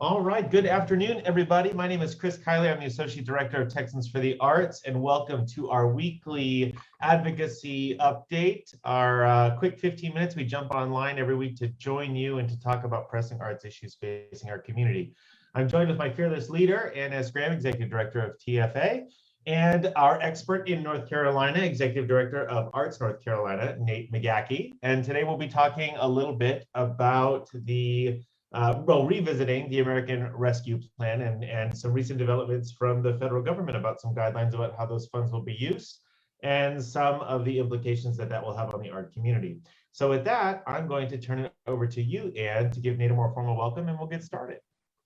All right, good afternoon, everybody. My name is Chris Kiley. I'm the Associate Director of Texans for the Arts, and welcome to our weekly advocacy update. Our quick 15 minutes, we jump online every week to join you and to talk about pressing arts issues facing our community. I'm joined with my fearless leader, Anna Graham, Executive Director of TFA, and our expert in North Carolina, Executive Director of Arts North Carolina, Nate McGaha. And today we'll be talking a little bit about revisiting the American Rescue Plan and some recent developments from the federal government about some guidelines about how those funds will be used and some of the implications that will have on the art community. So with that, I'm going to turn it over to you, Anne, to give Nate a more formal welcome, and we'll get started.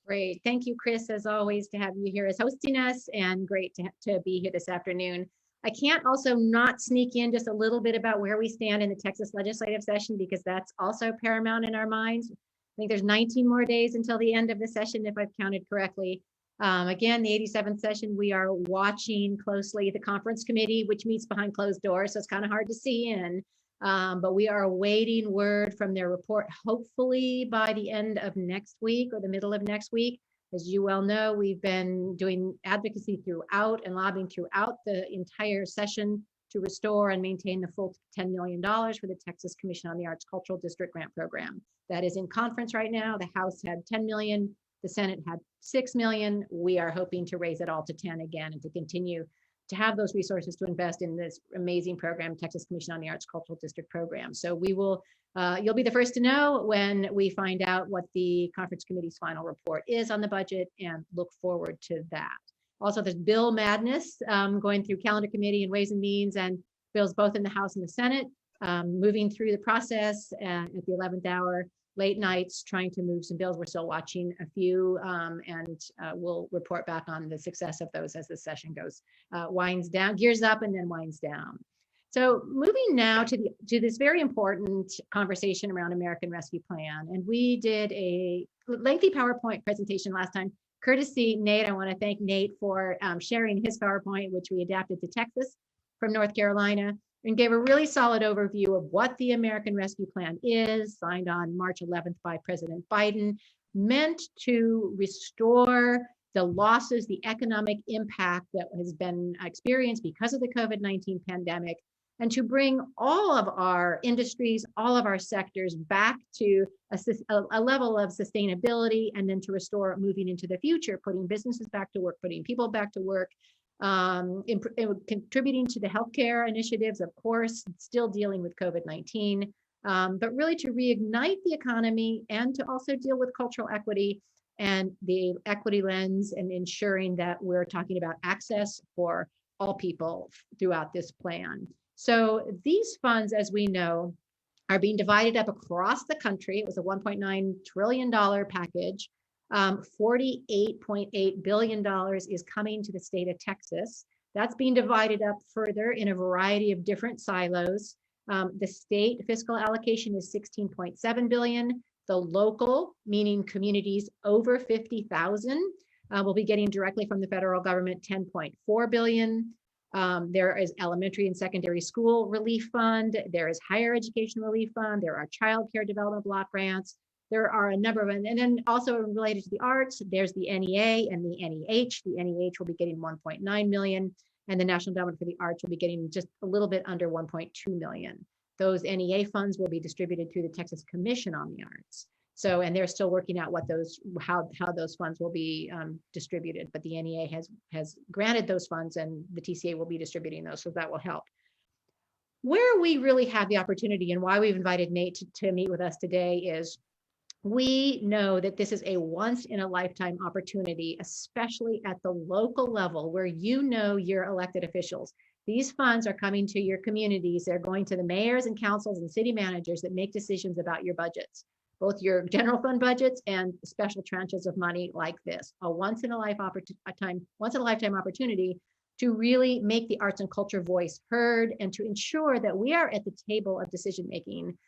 Great. Thank you, Chris, as always, to have you here as hosting us, and great to be here this afternoon. I can't also not sneak in just a little bit about where we stand in the Texas legislative session, because that's also paramount in our minds. I think there's 19 more days until the end of the session, if I've counted correctly. Again, the 87th session, we are watching closely the conference committee, which meets behind closed doors, so it's kind of hard to see in. But we are awaiting word from their report, hopefully by the end of next week or the middle of next week. As you well know, we've been doing advocacy throughout and lobbying throughout the entire session to restore and maintain the full $10 million for the Texas Commission on the Arts Cultural District Grant Program. That is in conference right now. The House had 10 million, the Senate had 6 million. We are hoping to raise it all to 10 again and to continue to have those resources to invest in this amazing program, Texas Commission on the Arts Cultural District Program. So we will, you'll be the first to know when we find out what the conference committee's final report is on the budget, and look forward to that. Also, there's bill madness going through calendar committee and Ways and Means, and bills both in the House and the Senate, moving through the process at the 11th hour, late nights, trying to move some bills. We're still watching a few, and we'll report back on the success of those as the session goes, winds down, gears up, and then winds down. So moving now to this very important conversation around American Rescue Plan. And we did a lengthy PowerPoint presentation last time. Courtesy Nate, I want to thank Nate for sharing his PowerPoint, which we adapted to Texas from North Carolina, and gave a really solid overview of what the American Rescue Plan is, signed on March 11th by President Biden, meant to restore the losses, the economic impact that has been experienced because of the COVID-19 pandemic, and to bring all of our industries, all of our sectors back to a level of sustainability, and then to restore moving into the future, putting businesses back to work, putting people back to work, contributing to the healthcare initiatives, of course, still dealing with COVID-19, but really to reignite the economy and to also deal with cultural equity and the equity lens, and ensuring that we're talking about access for all people throughout this plan. So these funds, as we know, are being divided up across the country. It was a $1.9 trillion package. $48.8 billion is coming to the state of Texas. That's being divided up further in a variety of different silos. The state fiscal allocation is $16.7 billion. The local, meaning communities over 50,000, will be getting directly from the federal government $10.4 billion. There is elementary and secondary school relief fund. There is higher education relief fund. There are child care development block grants. There are a number of, and then also related to the arts, there's the NEA and the NEH. The NEH will be getting 1.9 million, and the National Endowment for the Arts will be getting just a little bit under 1.2 million. Those NEA funds will be distributed through the Texas Commission on the Arts. So, and they're still working out what those, how those funds will be distributed, but the NEA has granted those funds, and the TCA will be distributing those, so that will help. Where we really have the opportunity, and why we've invited Nate to meet with us today, is we know that this is a once in a lifetime opportunity, especially at the local level where you know your elected officials. These funds are coming to your communities. They're going to the mayors and councils and city managers that make decisions about your budgets, both your general fund budgets and special tranches of money like this. A once in a lifetime opportunity to really make the arts and culture voice heard, and to ensure that we are at the table of decision making,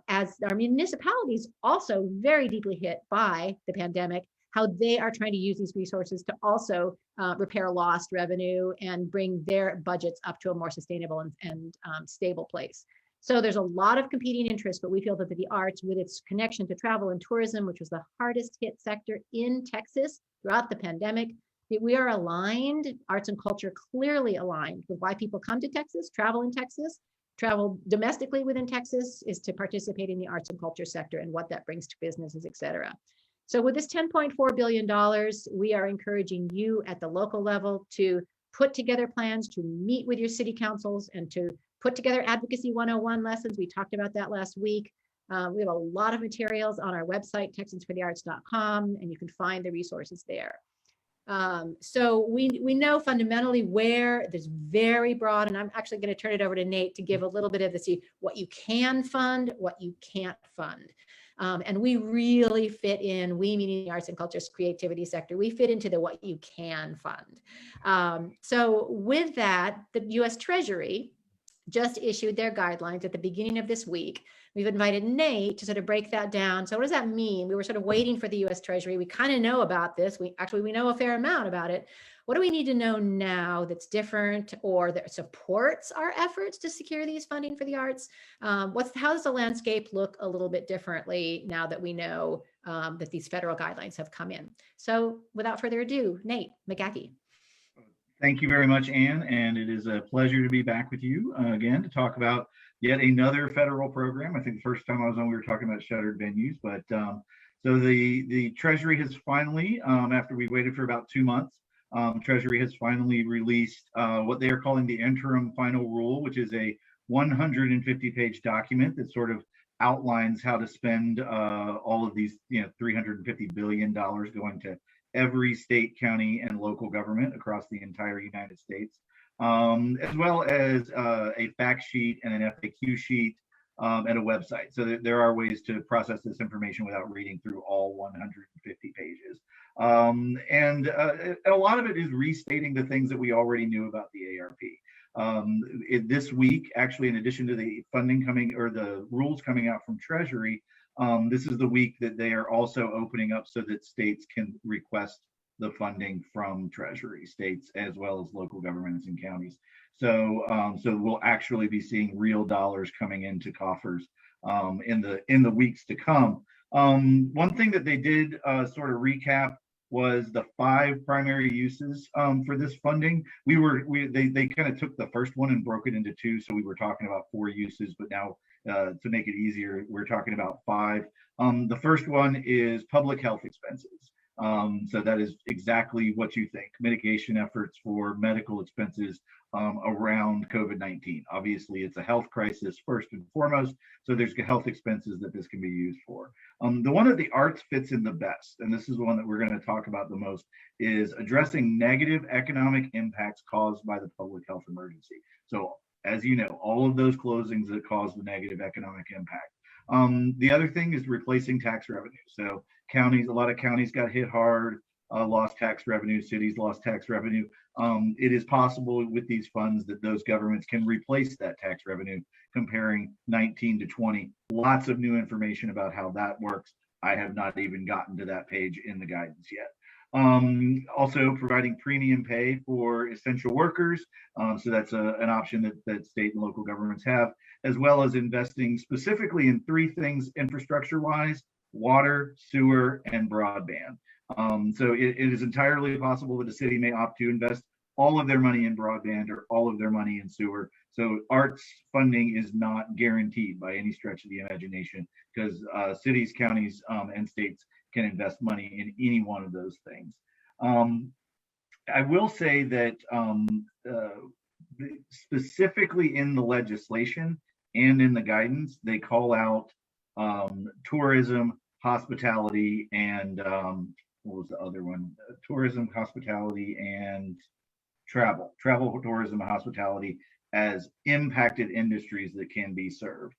as our municipalities, also very deeply hit by the pandemic, how they are trying to use these resources to also repair lost revenue and bring their budgets up to a more sustainable and stable place. So there's a lot of competing interests, but we feel that the arts, with its connection to travel and tourism, which was the hardest hit sector in Texas throughout the pandemic, that we are aligned, arts and culture clearly aligned with why people come to Texas, travel in Texas, travel domestically within Texas is to participate in the arts and culture sector and what that brings to businesses, et cetera. So with this $10.4 billion, we are encouraging you at the local level to put together plans, to meet with your city councils, and to put together Advocacy 101 lessons. We talked about that last week. We have a lot of materials on our website, texansforthearts.com, and you can find the resources there. So we know fundamentally where there's very broad, and I'm actually going to turn it over to Nate to give a little bit of what you can fund, what you can't fund. And we really fit in, we meaning the arts and culture creativity sector, we fit into the what you can fund. So with that, the US Treasury just issued their guidelines at the beginning of this week. We've invited Nate to sort of break that down. So what does that mean? We were sort of waiting for the US Treasury. We kind of know about this. We know a fair amount about it. What do we need to know now that's different or that supports our efforts to secure these funding for the arts? How does the landscape look a little bit differently now that we know that these federal guidelines have come in? So without further ado, Nate McGaha. Thank you very much, Anne, and it is a pleasure to be back with you again to talk about yet another federal program. I think the first time I was on, we were talking about shuttered venues, but so the Treasury has finally, after we waited for about 2 months, Treasury has finally released what they are calling the interim final rule, which is a 150-page document that sort of outlines how to spend all of these, $350 billion going to every state, county, and local government across the entire United States, as well as a fact sheet and an FAQ sheet and a website. So there are ways to process this information without reading through all 150 pages. And a lot of it is restating the things that we already knew about the ARP. This week, actually, in addition to the funding coming or the rules coming out from Treasury, this is the week that they are also opening up so that states can request the funding from Treasury, states as well as local governments and counties. So, so we'll actually be seeing real dollars coming into coffers in the weeks to come. One thing that they did sort of recap was the 5 primary uses for this funding. They kind of took the first one and broke it into 2, so we were talking about 4 uses, but now to make it easier, we're talking about 5. The first one is public health expenses. So that is exactly what you think, mitigation efforts for medical expenses around COVID-19. Obviously, it's a health crisis first and foremost, so there's health expenses that this can be used for. The one that the arts fits in the best, and this is the one that we're going to talk about the most, is addressing negative economic impacts caused by the public health emergency. So as you know, all of those closings that cause the negative economic impact. The other thing is replacing tax revenue. So counties, a lot of counties got hit hard, lost tax revenue, cities lost tax revenue. It is possible with these funds that those governments can replace that tax revenue, comparing 19 to 20. Lots of new information about how that works. I have not even gotten to that page in the guidance yet. Also providing premium pay for essential workers. So that's an option that state and local governments have, as well as investing specifically in 3 things infrastructure-wise: water, sewer, and broadband. So it is entirely possible that a city may opt to invest all of their money in broadband or all of their money in sewer. So arts funding is not guaranteed by any stretch of the imagination, because cities, counties, and states can invest money in any one of those things. I will say that specifically in the legislation and in the guidance, they call out tourism, hospitality, and what was the other one? Tourism, hospitality, and travel, tourism, and hospitality as impacted industries that can be served.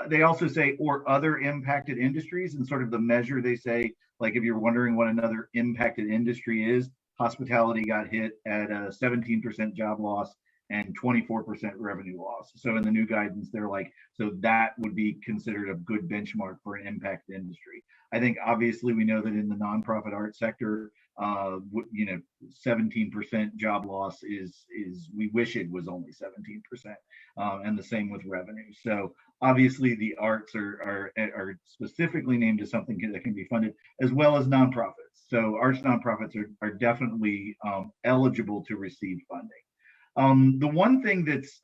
They also say, or other impacted industries, and sort of the measure they say, like if you're wondering what another impacted industry is, hospitality got hit at a 17% job loss and 24% revenue loss. So in the new guidance, they're like, so that would be considered a good benchmark for an impact industry. I think obviously we know that in the nonprofit art sector, 17% job loss is we wish it was only 17%, and the same with revenue. So obviously the arts are specifically named as something that can be funded, as well as nonprofits. So arts nonprofits are definitely eligible to receive funding. The one thing that's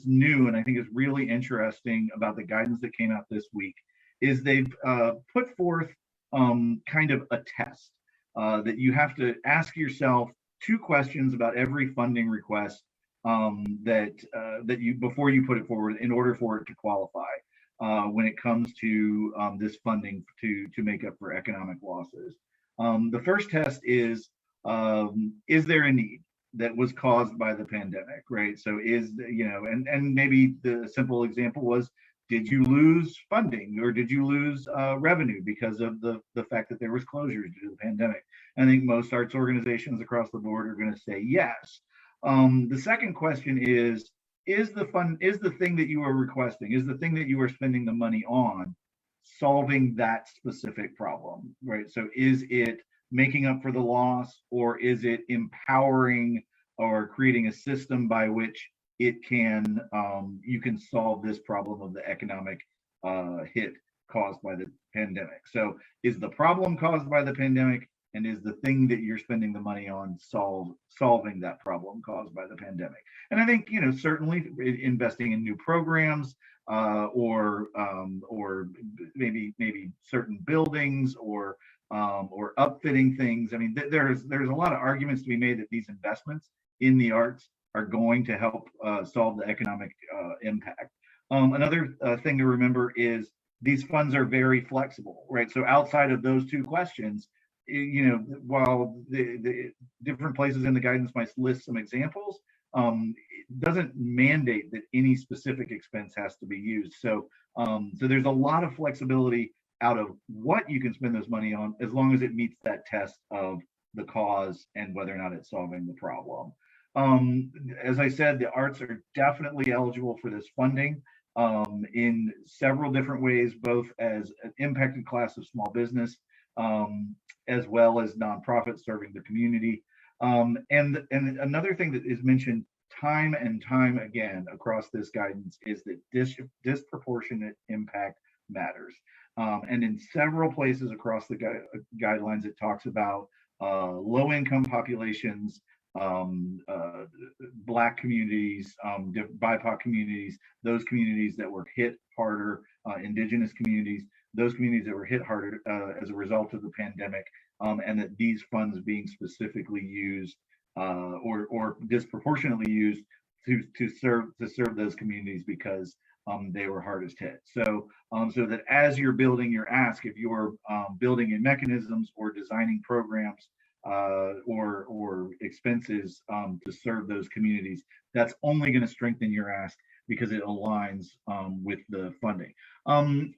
new and I think is really interesting about the guidance that came out this week is they've put forth kind of a test that you have to ask yourself 2 questions about every funding request that you before you put it forward in order for it to qualify when it comes to this funding to make up for economic losses. The first test is there a need that was caused by the pandemic, right? So and maybe the simple example was, did you lose funding or did you lose revenue because of the fact that there was closures due to the pandemic? I think most arts organizations across the board are going to say yes. The second question is the thing that you are requesting, is the thing that you are spending the money on solving that specific problem, right? So is it making up for the loss, or is it empowering or creating a system by which it can you can solve this problem of the economic hit caused by the pandemic? So is the problem caused by the pandemic, and is the thing that you're spending the money on solving that problem caused by the pandemic? And I think certainly investing in new programs or maybe certain buildings or upfitting things. I mean, there's a lot of arguments to be made that these investments in the arts are going to help solve the economic impact. Another thing to remember is these funds are very flexible, right? So outside of those 2 questions, while the different places in the guidance might list some examples, it doesn't mandate that any specific expense has to be used. So there's a lot of flexibility out of what you can spend this money on, as long as it meets that test of the cause and whether or not it's solving the problem. As I said, the arts are definitely eligible for this funding in several different ways, both as an impacted class of small business, as well as nonprofits serving the community. And another thing that is mentioned time and time again across this guidance is that disproportionate impact matters. And in several places across the guidelines, it talks about low-income populations, Black communities, BIPOC communities, those communities that were hit harder, Indigenous communities, those communities that were hit harder as a result of the pandemic, and that these funds being specifically used or disproportionately used to serve those communities because they were hardest hit. So that as you're building your ask, if you're building in mechanisms or designing programs or expenses to serve those communities, that's only going to strengthen your ask because it aligns with the funding.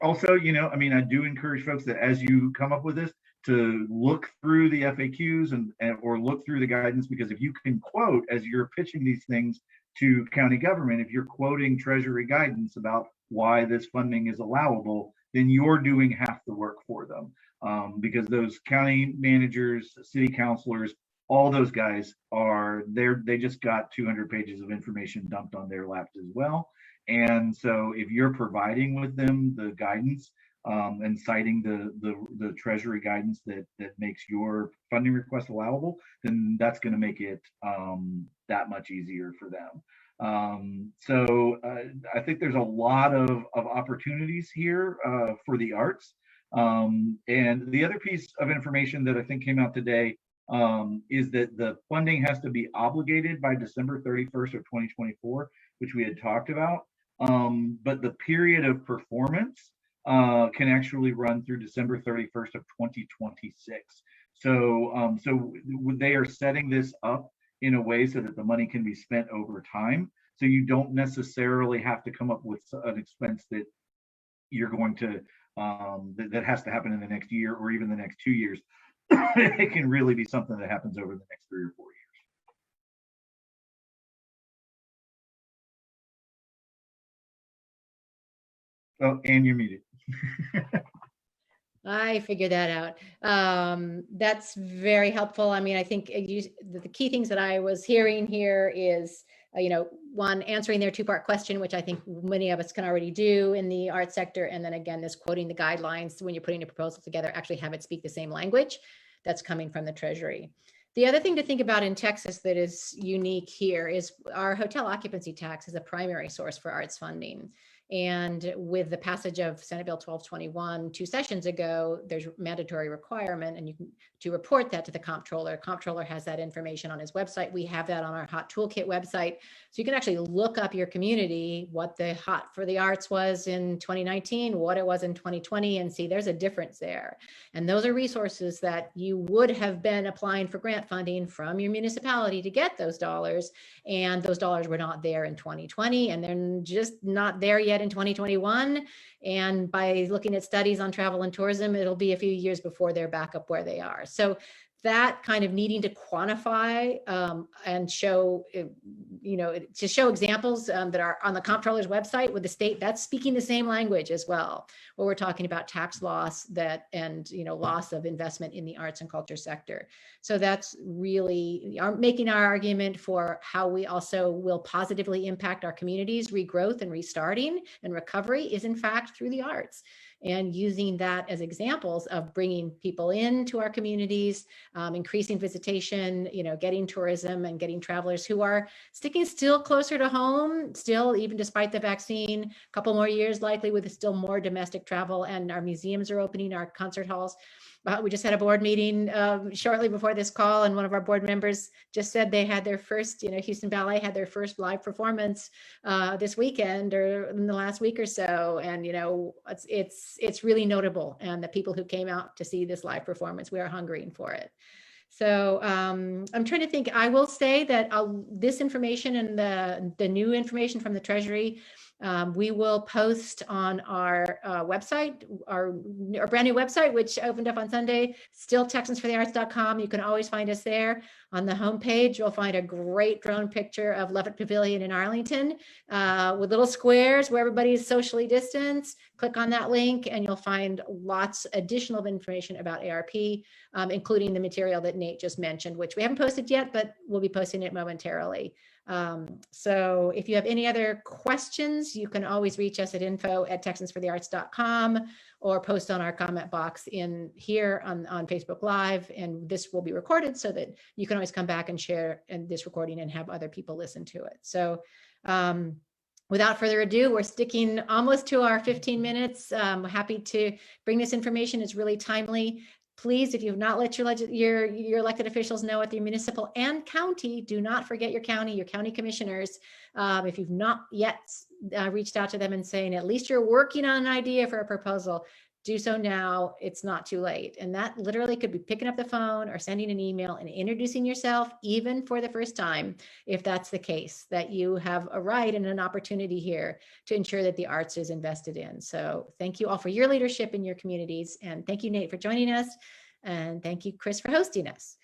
Also, I mean, I do encourage folks that as you come up with this, to look through the FAQs or look through the guidance, because if you can quote as you're pitching these things to county government, if you're quoting Treasury guidance about why this funding is allowable, then you're doing half the work for them. Because those county managers, city councilors, all those guys they just got 200 pages of information dumped on their laps as well. And so if you're providing with them the guidance and citing the Treasury guidance that makes your funding request allowable, then that's going to make it that much easier for them. So I think there's a lot of opportunities here for the arts. And the other piece of information that I think came out today is that the funding has to be obligated by December 31st of 2024, which we had talked about. But the period of performance can actually run through December 31st of 2026. So they are setting this up in a way so that the money can be spent over time. So you don't necessarily have to come up with an expense that you're going to that has to happen in the next year or even the next 2 years. It can really be something that happens over the next 3 or 4 years. Oh, and you're muted. I figured that out. That's very helpful. I mean, I think the key things that I was hearing here is, one, answering their two-part question, which I think many of us can already do in the art sector. And then again, this quoting the guidelines when you're putting a proposal together, actually have it speak the same language that's coming from the Treasury. The other thing to think about in Texas that is unique here is our hotel occupancy tax is a primary source for arts funding. And with the passage of Senate Bill 1221 2 sessions ago, there's a mandatory requirement, and you can to report that to the comptroller. Comptroller has that information on his website. We have that on our Hot Toolkit website. So you can actually look up your community, what the Hot for the Arts was in 2019, what it was in 2020, and see there's a difference there. And those are resources that you would have been applying for grant funding from your municipality to get those dollars. And those dollars were not there in 2020, and they're just not there yet in 2021. And by looking at studies on travel and tourism, it'll be a few years before they're back up where they are. So that kind of needing to quantify and show, to show examples that are on the comptroller's website with the state, that's speaking the same language as well, where we're talking about tax loss and loss of investment in the arts and culture sector. So that's really making our argument for how we also will positively impact our communities, regrowth and restarting and recovery is in fact through the arts. And using that as examples of bringing people into our communities, increasing visitation, getting tourism and getting travelers who are sticking still closer to home, still, even despite the vaccine, a couple more years likely with still more domestic travel, and our museums are opening, our concert halls. We just had a board meeting shortly before this call, and one of our board members just said they had their first, Houston Ballet had their first live performance this weekend or in the last week or so. And, it's really notable. And the people who came out to see this live performance, we are hungering for it. So I'm trying to think. I will say that this information and the new information from the Treasury, we will post on our website, our brand new website, which opened up on Sunday, still TexansForTheArts.com. You can always find us there. On the homepage, you'll find a great drone picture of Levitt Pavilion in Arlington with little squares where everybody is socially distanced. Click on that link and you'll find lots additional information about ARP, including the material that Nate just mentioned, which we haven't posted yet, but we'll be posting it momentarily. So if you have any other questions, you can always reach us at info@TexansForTheArts.com or post on our comment box in here on Facebook Live. And this will be recorded so that you can always come back and share this recording and have other people listen to it. So without further ado, we're sticking almost to our 15 minutes. Happy to bring this information. It's really timely. Please, if you've not let your elected officials know at the municipal and county, do not forget your county commissioners. If you've not yet reached out to them and saying, at least you're working on an idea for a proposal, do so now. It's not too late. And that literally could be picking up the phone or sending an email and introducing yourself, even for the first time, if that's the case, that you have a right and an opportunity here to ensure that the arts is invested in. So thank you all for your leadership in your communities. And thank you, Nate, for joining us. And thank you, Chris, for hosting us.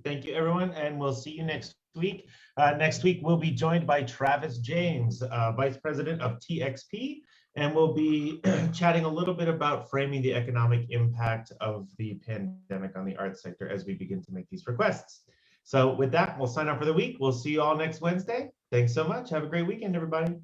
Thank you, everyone. And we'll see you next week. Next week, we'll be joined by Travis James, Vice President of TXP. And we'll be chatting a little bit about framing the economic impact of the pandemic on the arts sector as we begin to make these requests. So with that, we'll sign up for the week. We'll see you all next Wednesday. Thanks so much. Have a great weekend, everybody.